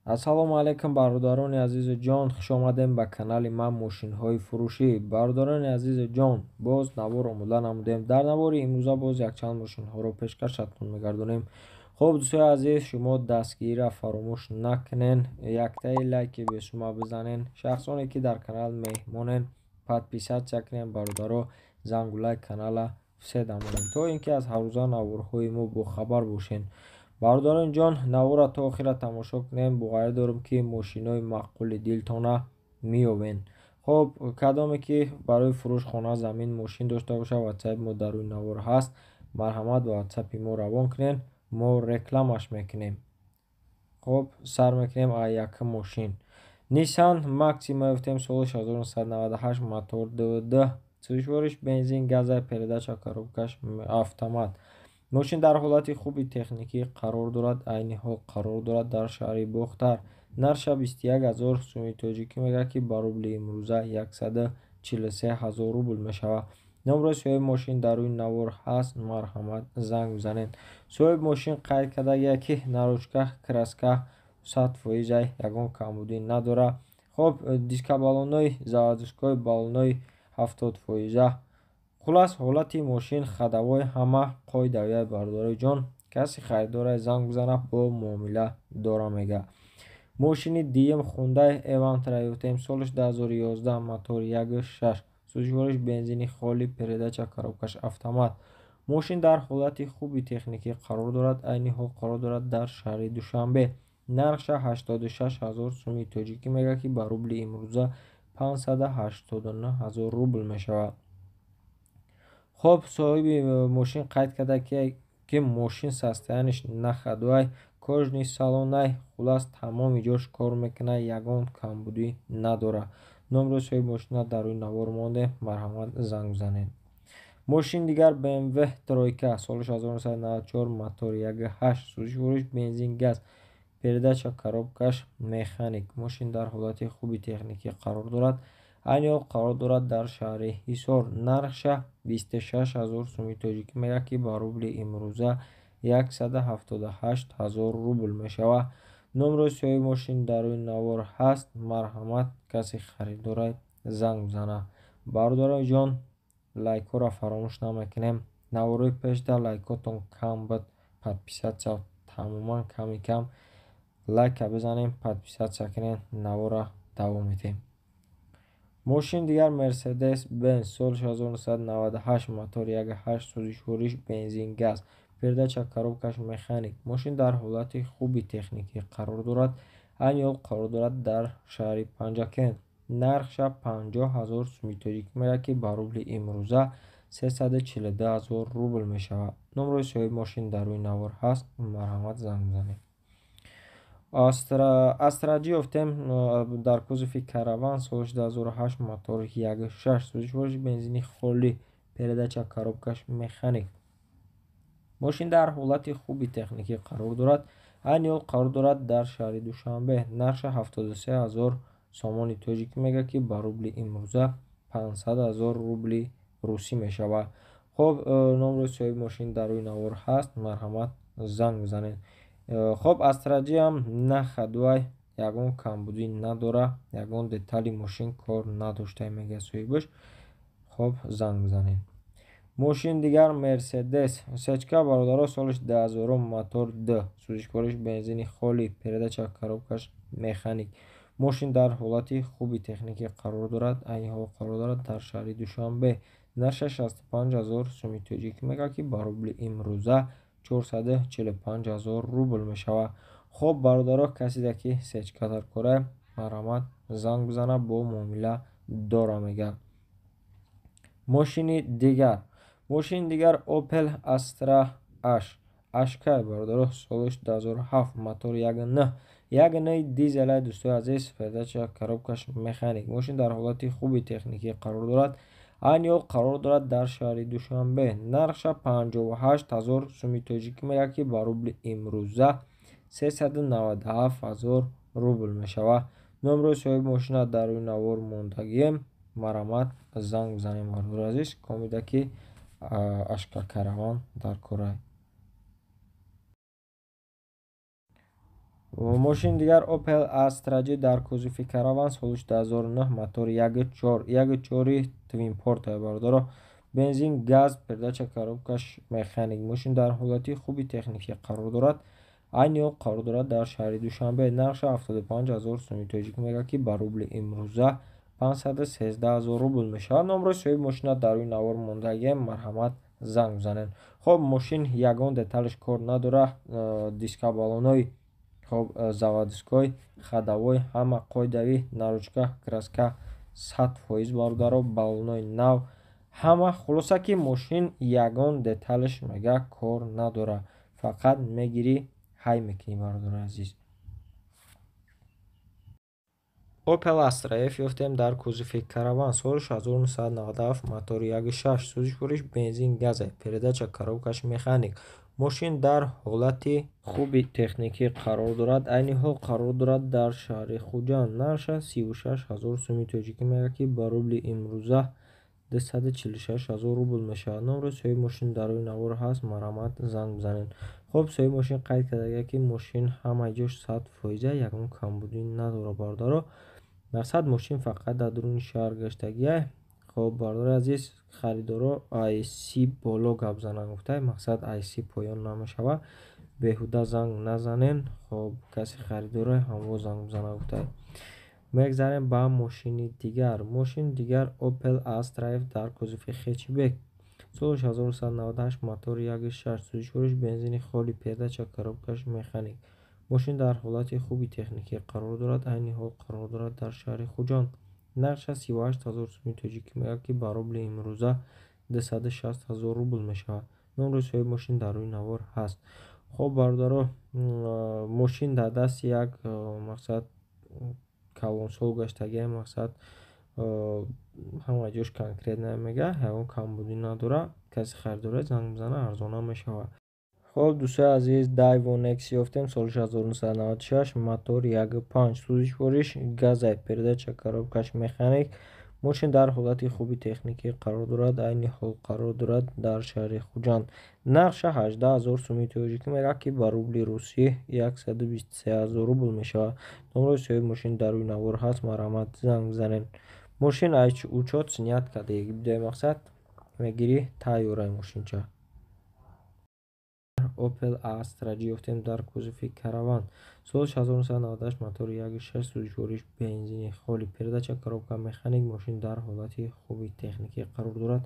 ассалому алайкум бародарони азизи ҷон, хушомадем ба канали ман мошинҳои фурӯшӣ. Бародарони азизи ҷон, боз навор омода намудем. Дар навори имрӯза боз якчанд мошинҳоро пешкашатон мегардонем. хуб дӯстои азиз, шумо дастгириро фаромӯш накунен, яктаи лайки бесума бизанен. шахсоне ки дар канал меҳмонен, подписатсия кунен, бародаро зангулай канала фиседа монем, то ин ки аз ҳаррӯза наворҳои мо бохабар бошен. бародарони ҷон, навора то охира тамошо кунем. буғайра дорем ки мошинои маъқули дилтона меёбен. хуб, кадоме ки барои фурӯш хона замин мошин дошта бошад, ватсапи мо дар рӯи навор ҳаст. марҳамат ба ватсапи мо равон кунен, мо рекламаш мекунем. хуб, сар мекунем аз якум мошин. Nissan Maxi меёфтем, соли 1998, мотор ДВД, цӯшвориш бензин, газа, передача коробкаш автомат. мошин дар ҳолати хуби техникӣ қарор дорад. айни ҳол қарор дорад дар шаҳри бохтар. нарша 21000 сӯми тоҷикӣ мегӯяд ки ба рубли имрӯза 143000 рубл мешавад. номрои соҳиби мошин дар рӯи навор ҳаст. марҳамат, занг бизанед. соҳиби мошин қайд кардаги ки наручка краска 100%, ягон камбудӣ надорад. хуб, дискабалонои заводскои балонои 70%. хулас, ҳолати мошин хадавои ҳама қоидави бародарои ҷон. каси харидора занг бизана, бо муомила дора мега. мошини диюм Hyundai Elantra ёфтем, солиш 2011, мотор 1.6, сӯзишвориш бензини холӣ, передача коробкаш автомат. мошин дар ҳолати хуби техникӣ қарор дорад. айни ҳол қарор дорад дар шаҳри Душанбе. нарша 86000 сӯми тоҷикӣ мегӯяд ки ба рубли имрӯза 589000 рубл мешавад. хуб, соҳиби мошин қайд карда ки мошин состояниш находуай, кожни салонай, хулас тамоми ҷош кор мекунад, ягон камбудӣ надорад. номрои соҳиби мошина дар рӯи навор монде, марҳамат, занг бизанед. мошин дигар BMW тройка, соли 1994, мотор 1.8, сӯзишвориш бензин, газ, передача коробкаш механик. мошин дар ҳолати хуби техникӣ қарор дорад. айни ҳол қарор дорад дар шаҳри ҳисор. нарша 26000 сӯми тоҷикӣ мегӯяд ки ба рубли имрӯза 178000 рубл мешавад. номрои соҳиби мошин дар рӯи навор ҳаст. марҳамат, каси харидора занг бизана. бародарони ҷон, лайкҳоро фаромӯш намекунем. навораи пешда лайкотон кам буд, подписатсия тамоман ками кам. лайка бизанем, подписатсия кунем, навора давом медиҳем. мошин дигар Mercedes Benz, соли 1998, мотор 1.8, сӯзишвориш бензин, газ, передача коробкаш механик. мошин дар ҳолати хуби техникӣ қарор дорад. айни ҳол қарор дорад дар шаҳри Панҷакент. нарша 50000 сӯми тоҷикӣ мегӯяд ки ба рубли имрӯза 342000 рубл мешавад. номрои соҳиби мошин дар рӯи навор ҳаст. марҳамат, занг бизанед. Астраҷи ёфтем, дар кузофи караван, соли 2008, мотор 1.6, сӯзишвориш бензини холӣ, передача коробкаш механик. мошин дар ҳолати хуби техникӣ қарор дорад. айни ҳол қарор дорад дар шаҳри Душанбе. нарша 73000 сомони тоҷикӣ мегӯяд ки ба рубли имрӯза 500000 рубли русӣ мешавад. хуб, номрои соҳиби мошин дар рӯи навор ҳаст. марҳамат, занг бизанед. хуб, астраҷиам находуай, ягон камбудӣ надорад, ягон детали мошин кор надошта мегӯяд соҳибаш. хуб, занг бизанед. мошин дигар Mercedes сечка, бародаро, солиш 2000, мотор D, сӯзишвориш бензини холӣ, передача коробкаш механик. мошин дар ҳолати хуби техникӣ қарор дорад. айни ҳол қарор дорад дар шаҳри Душанбе. нарша 65000 сӯми тоҷикӣ мегӯяд ки ба рубли имрӯза 445000 рубл мешавад. хуб, бародаро, касиде ки сечка доркора, марҳамат, занг бизана, бо муомила дора мега. мошини дигар Opel Astra H, ашка, бародаро, солиш 2007, мотор 1.9 дизела, дӯстои азиз, передача коробкаш механик. мошин дар ҳолати хуби техникӣ қарор дорад. айни ҳол қарор дорад дар шаҳри Душанбе. нарша 58000 сӯми тоҷикӣ мегӯяд ки ба рубли имрӯза 397000 рубл мешавад. номрои соҳиби мошина дар рӯи навор мондагием. марҳамат, занг бизанем, бародари азиз. комида ки ашка караван дар корай. ماشین دیگر اوپل استراجی در کузові караван солиш 2009 мотори 1.4 твин порта бардоро бензин газ передача коробкаш механик. мошин дар ҳолати хуби техникӣ қарор дорад. айни ҳол қарор дорад дар шаҳри душанбе. нархи 75000 соми тоҷик мегӯяд ки ба рубли имрӯза 513000 рубл мешавад. номрои соҳиби мошина дар рӯи навор мондагием. марҳамат занг бизанед. хоб мошин ягон деталиш кор надорад. дискабалонои заводской хадавой ҳама қоидавӣ, наручка, краска 100% бародаро, баллонои нав ҳама. хулоса ки мошин ягон деталиш мега кор надорад. фақат мегирӣ ҳай мекунӣ бародари азиз. Opel Astra F ёфтем дар кузові караван соли 1997 мотори 1.6 сӯзишвориш бензин газе передача коробкаш механик. мошин дар ҳолати хуби техникӣ қарор дорад. айни ҳол қарор дорад дар шаҳри хуҷанд. нарша 36000 соми тоҷикӣ мегӯяд ки ба рубли имрӯза 246000 рубл мешавад. номрои соҳиби мошин дар рӯи навор ҳаст. марҳамат занг бизанед. хоб соҳиби мошин қайд кардагия ки мошин ҳамаи ҷош 100% ягон камбудӣ надорад бародаро. мақсад мошин фақат дар дуруни шаҳр гаштагия. хоб бардори азиз, харидоро IC боло гап зананд гуфтае. мақсад IC поён намешавад. беҳуда занг назанен. хоб каси харидоро ҳамво занг бизанад гуфтае. мегзарем ба мошини дигар. мошин дигар Opel Astra F дар кузові хечбек соли 1998 мотори 1.6 сӯзишвориш бензини холӣ передача коробкаш механик. мошин дар ҳолати хуби техникӣ қарор дорад. айни ҳол қарор дорад дар шаҳри хуҷанд. нарша 38000 соми тоҷикӣ мегӯяд ки ба рубли имрӯза 260000 рубл мешавад. номрои соҳиби мошин дар рӯи навор ҳаст. хоб бародаро, мошин дар дасти як мақсад калонсол гаштагия. мақсад ҳама ҷош конкрет намега, ягон камбудӣ надорад. каси харидора занг бизана, арзона мешавад. хоб дӯстои азиз, Daewoo Nex ёфтем соли 1996 мотори 1.5 сӯзишвориш газе передача коробкаш механик. мошин дар ҳолати хуби техникӣ қарор дорад. айни ҳол қарор дорад дар шаҳри хуҷанд. нарша 18000 соми тоҷикӣ мегӯяд ки ба рубли русӣ 123000 рубл мешавад. номрои соҳиби мошин дар рӯи навор ҳаст. марҳамат занг бизанед. мошин айчи учет снят кардагӣ бидои мақсад мегирӣ тайёраи мошинча. Opel Astra ёфтем дар кузові караван соли 1998 мотори 1.6 сӯзишвориш бензини холӣ передача коробка механик. мошин дар ҳолати хуби техникӣ қарор дорад.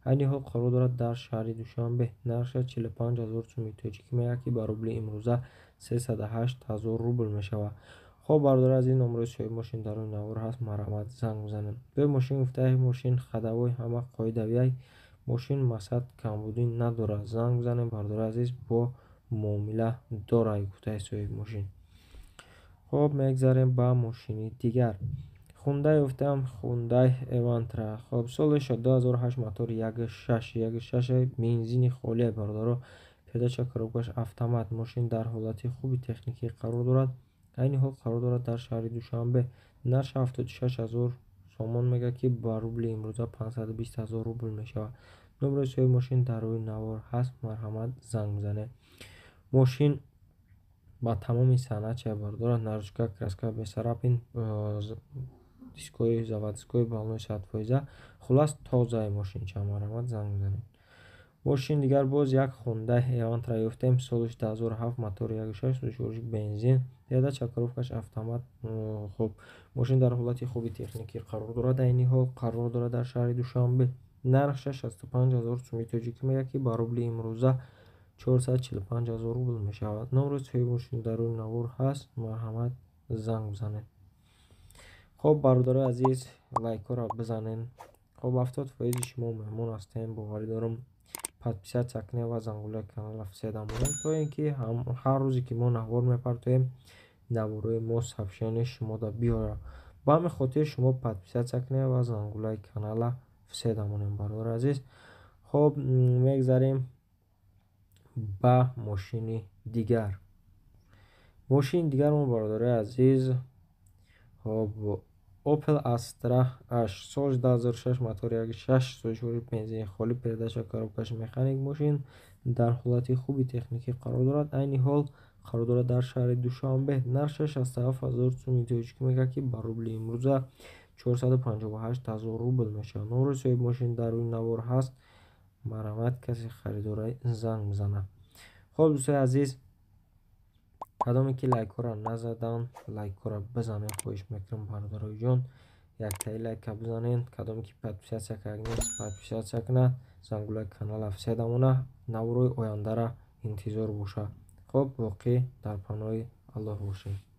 айни ҳол қарор дорад дар шаҳри душанбе. нарша 45000 соми тоҷикӣ мегӯяд ки ба рубли имрӯза 308000 рубл мешавад. хоб бардори азиз, номрои соҳиби мошин дар рӯи навор ҳаст. марҳамат занг бизанед. бе мошин гуфтае мошин хадавои ҳама қоидавияй. мошин мақсад камбудӣ надорад. занг бизанем бардори азиз, бо муомила дорад гуфтаи соҳиби мошин. хоб мегзарем ба мошини дигар. Hyundai ёфтам. Hyundai Elantra. хоб соли 2008 мотори 1.6 бензини холӣ бародаро передача коробкаш автомат. мошин дар ҳолати хуби техникӣ қарор дорад. айни ҳол қарор дорад дар шаҳри душанбе. нарша 76000 сомон мегӯяд ки ба рубли имрӯза 520000 рубл мешавад. номрои соҳиби мошин дар рӯи навор ҳаст. марҳамат занг бизанед. мошин ба тамоми санъатша бардорад. наручка, краска, бесарапин, дискои заводской, баллонои 100%. хулас тозаи мошинча. марҳамат занг бизанед. мошин дигар боз як Hyundai Elantra ёфтем соли 2007 мотори 1.6 сӯзишвориш бензин передача коробкаш автомат. хоб мошин дар ҳолати хуби техникӣ қарор дорад. айни ҳол қарор дорад дар шаҳри душанбе. нарша 65000 соми тоҷикӣ мегӯяд ки ба рубли имрӯза 445000 рубл мешавад. номрои соҳиби мошин дар рӯи навор ҳаст. марҳамат занг бизанед. хоб бародари азиз, лайкҳоро бизанед. хоб 70% шумо меҳмон ҳастем. боварӣ дорам подписатсия кунед ва зангулаи канала фиседа монед, то ин ки ҳар рӯзе ки мо навор мепартоем, наворои мо сообщение шумо да биёра. ба ҳамин хотир шумо подписатсия кунед ва зангулаи канала фиседа монед бародари азиз. хоб мегзарем ба мошини дигар. мошини дигармон бародари азиз, хоб Opel Astra H соли 2006 мотори 1.6 сӯзишвориш бензини холӣ передача коробкаш механик. мошин дар ҳолати хуби техникӣ қарор дорад. айни ҳол қарор дорад дар шаҳри Душанбе. нархш 67,000 соми тоҷикӣ мегӯяд, ки ба рубли имрӯза 458,000 рубл мешавад. номери соҳиби мошин дар рӯи навор ҳаст. марамат касе харидора занг мизанад. хоб дӯстои азиз, кадоме ки лайкора назадан лайкора бизанед, хоҳиш мекунам бародарои ҷон, яктаи лайка бизанед. кадоме ки подписатсия карда нест, подписатсия кунад, зангулаи канала афседа монад, наворои ояндара интизор бошад. хоб, воқеъ дар паноҳи Аллоҳ бошед.